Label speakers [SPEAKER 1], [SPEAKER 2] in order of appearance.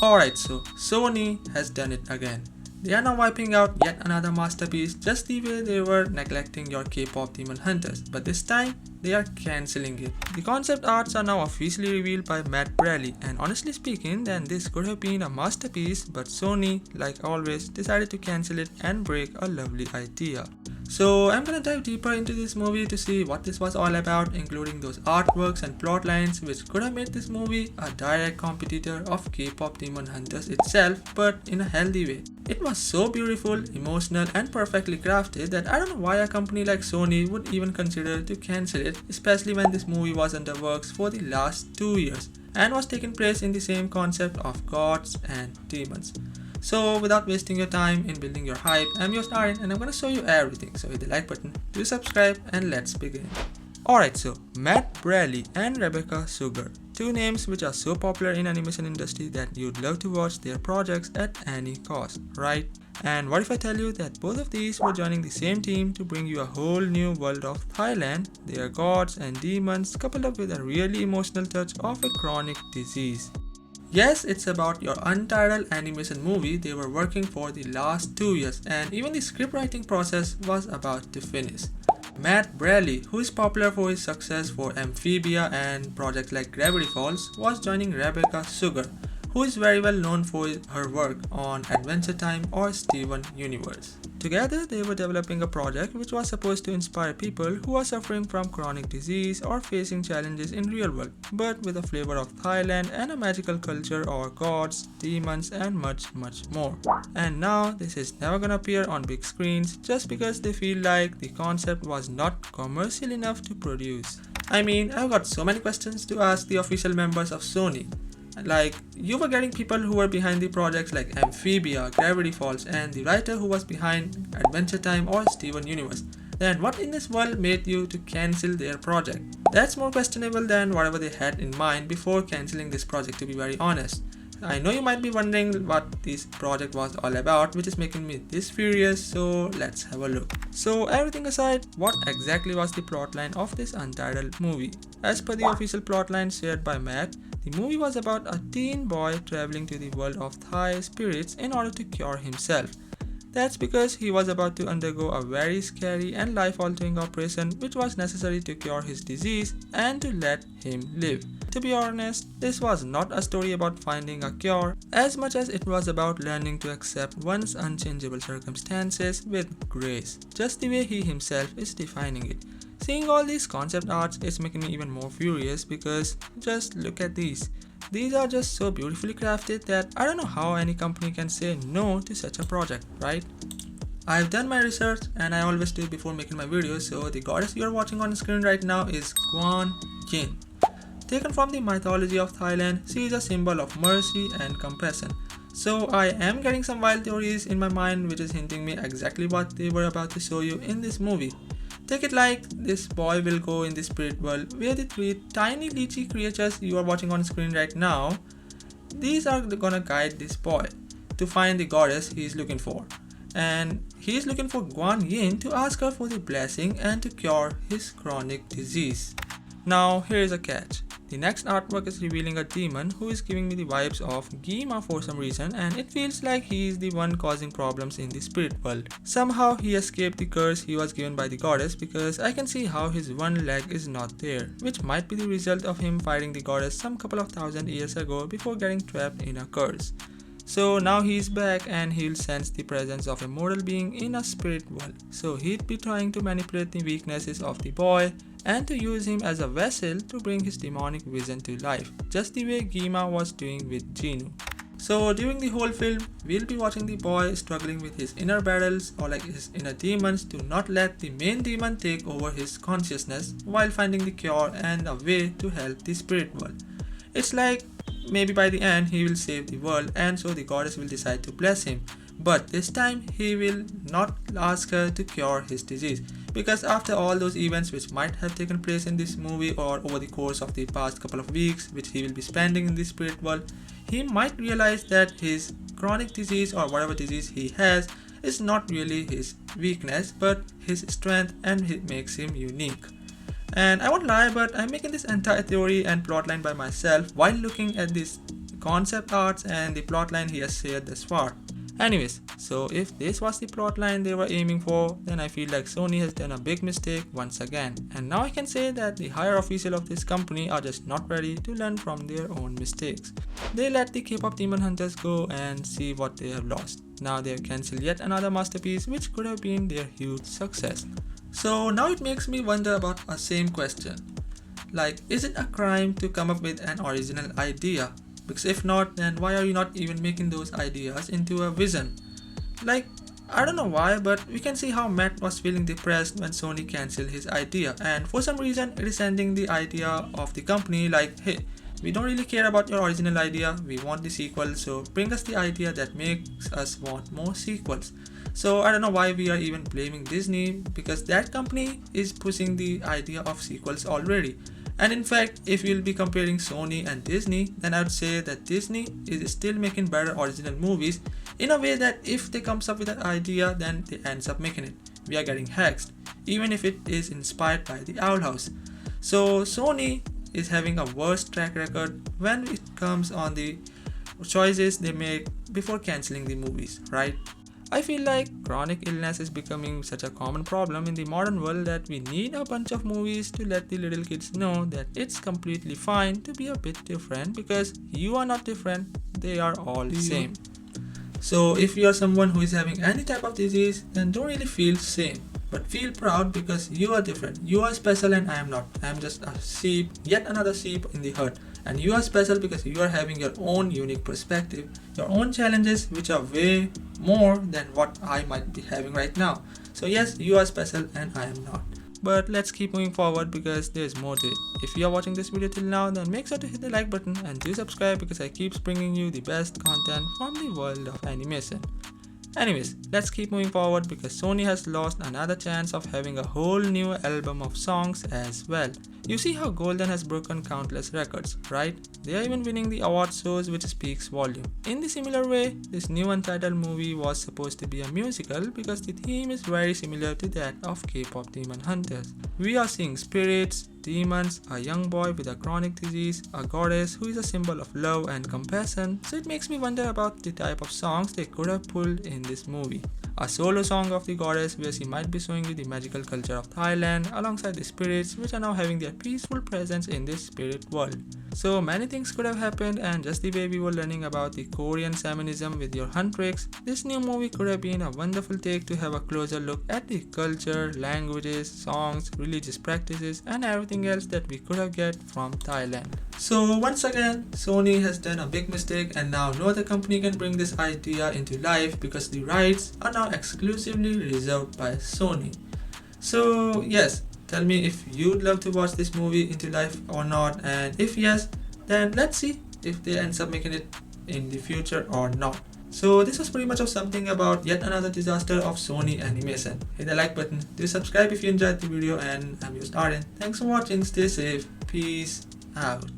[SPEAKER 1] Alright, so Sony has done it again. They are now wiping out yet another masterpiece just the way they were neglecting your K-pop Demon Hunters, but this time they are cancelling it. The concept arts are now officially revealed by Matt Bradley, and honestly speaking, then this could have been a masterpiece, but Sony, like always, decided to cancel it and break a lovely idea. So I'm gonna dive deeper into this movie to see what this was all about, including those artworks and plot lines which could have made this movie a direct competitor of K-pop Demon Hunters itself, but in a healthy way. It was so beautiful, emotional and perfectly crafted that I don't know why a company like Sony would even consider to cancel it, especially when this movie was under works for the last 2 years and was taking place in the same concept of gods and demons. So without wasting your time in building your hype, I'm your Aryan and I'm gonna show you everything. So hit the like button, do subscribe and let's begin. Alright, so Matt Bradley and Rebecca Sugar, two names which are so popular in animation industry that you'd love to watch their projects at any cost, right? And what if I tell you that both of these were joining the same team to bring you a whole new world of Thailand? They are gods and demons coupled up with a really emotional touch of a chronic disease. Yes, it's about your untitled animation movie they were working for the last 2 years, and even the script writing process was about to finish. Matt Bradley, who is popular for his success for Amphibia and projects like Gravity Falls, was joining Rebecca Sugar, who is very well known for her work on Adventure Time or Steven Universe. Together, they were developing a project which was supposed to inspire people who are suffering from chronic disease or facing challenges in real world, but with a flavor of Thailand and a magical culture or gods, demons and much more. And now this is never gonna appear on big screens just because they feel like the concept was not commercial enough to produce. I mean, I've got so many questions to ask the official members of Sony. Like, you were getting people who were behind the projects like Amphibia, Gravity Falls, and the writer who was behind Adventure Time or Steven Universe. Then what in this world made you to cancel their project? That's more questionable than whatever they had in mind before cancelling this project, to be very honest. I know you might be wondering what this project was all about, which is making me this furious, so let's have a look. So everything aside, what exactly was the plotline of this untitled movie? As per the official plotline shared by Matt, the movie was about a teen boy traveling to the world of Thai spirits in order to cure himself. That's because he was about to undergo a very scary and life-altering operation which was necessary to cure his disease and to let him live. To be honest, this was not a story about finding a cure as much as it was about learning to accept one's unchangeable circumstances with grace, just the way he himself is defining it. Seeing all these concept arts is making me even more furious because just look at these. These are just so beautifully crafted that I don't know how any company can say no to such a project, right? I've done my research and I always do before making my videos, so the goddess you are watching on the screen right now is Guan Yin. Taken from the mythology of Thailand, she is a symbol of mercy and compassion. So I am getting some wild theories in my mind which is hinting me exactly what they were about to show you in this movie. Take it like this boy will go in the spirit world where the 3 tiny lychee creatures you are watching on screen right now, these are gonna guide this boy to find the goddess he is looking for. And he is looking for Guan Yin to ask her for the blessing and to cure his chronic disease. Now here is a catch. The next artwork is revealing a demon who is giving me the vibes of Gima for some reason, and it feels like he is the one causing problems in the spirit world. Somehow he escaped the curse he was given by the goddess because I can see how his one leg is not there, which might be the result of him fighting the goddess some couple of thousand years ago before getting trapped in a curse. So now he's back and he'll sense the presence of a mortal being in a spirit world. So he'd be trying to manipulate the weaknesses of the boy and to use him as a vessel to bring his demonic vision to life, just the way Gima was doing with Genu. So during the whole film, we'll be watching the boy struggling with his inner battles or like his inner demons to not let the main demon take over his consciousness while finding the cure and a way to help the spirit world. It's like maybe by the end he will save the world and so the goddess will decide to bless him. But this time he will not ask her to cure his disease, because after all those events which might have taken place in this movie or over the course of the past couple of weeks which he will be spending in the spirit world, he might realize that his chronic disease or whatever disease he has is not really his weakness but his strength, and it makes him unique. And I won't lie, but I'm making this entire theory and plotline by myself while looking at this concept arts and the plotline he has shared thus far. Anyways, so if this was the plotline they were aiming for, then I feel like Sony has done a big mistake once again. And now I can say that the higher officials of this company are just not ready to learn from their own mistakes. They let the K-pop demon hunters go and see what they have lost. Now they have cancelled yet another masterpiece which could have been their huge success. So now it makes me wonder about a same question. Like, is it a crime to come up with an original idea? Because if not, then why are you not even making those ideas into a vision? Like, I don't know why, but we can see how Matt was feeling depressed when Sony cancelled his idea, and for some reason it is sending the idea of the company like, hey, we don't really care about your original idea, we want the sequel, so bring us the idea that makes us want more sequels. So I don't know why we are even blaming Disney, because that company is pushing the idea of sequels already. And in fact, if you'll be comparing Sony and Disney, then I would say that Disney is still making better original movies in a way that if they comes up with an idea, then they ends up making it. We are getting hexed, even if it is inspired by the Owl House. So Sony is having a worse track record when it comes on the choices they make before cancelling the movies, right? I feel like chronic illness is becoming such a common problem in the modern world that we need a bunch of movies to let the little kids know that it's completely fine to be a bit different, because you are not different, they are all the same. So if you are someone who is having any type of disease, then don't really feel shame, but feel proud because you are different. You are special and I am not. I am just a sheep, yet another sheep in the herd. And you are special because you are having your own unique perspective, your own challenges which are way more than what I might be having right now. So yes, you are special and I am not. But let's keep moving forward because there's more to it. If you are watching this video till now, then make sure to hit the like button and do subscribe because I keep bringing you the best content from the world of animation. Anyways, let's keep moving forward because Sony has lost another chance of having a whole new album of songs as well. You see how Golden has broken countless records, right? They are even winning the award shows, which speaks volume. In the similar way, this new untitled movie was supposed to be a musical because the theme is very similar to that of K-pop Demon Hunters. We are seeing spirits, demons, a young boy with a chronic disease, a goddess who is a symbol of love and compassion, so it makes me wonder about the type of songs they could have pulled in this movie. A solo song of the goddess where she might be showing you the magical culture of Thailand alongside the spirits which are now having their peaceful presence in this spirit world. So many things could have happened, and just the way we were learning about the Korean shamanism with your hunt tricks, this new movie could have been a wonderful take to have a closer look at the culture, languages, songs, religious practices and everything else that we could have get from Thailand. So once again, Sony has done a big mistake and now no other company can bring this idea into life because the rights are now exclusively reserved by Sony. So yes, tell me if you'd love to watch this movie into life or not, and if yes, then let's see if they end up making it in the future or not. So this was pretty much of something about yet another disaster of Sony animation. Hit the like button, do subscribe if you enjoyed the video, and I'm your host Aryan. Thanks for watching, stay safe, peace out.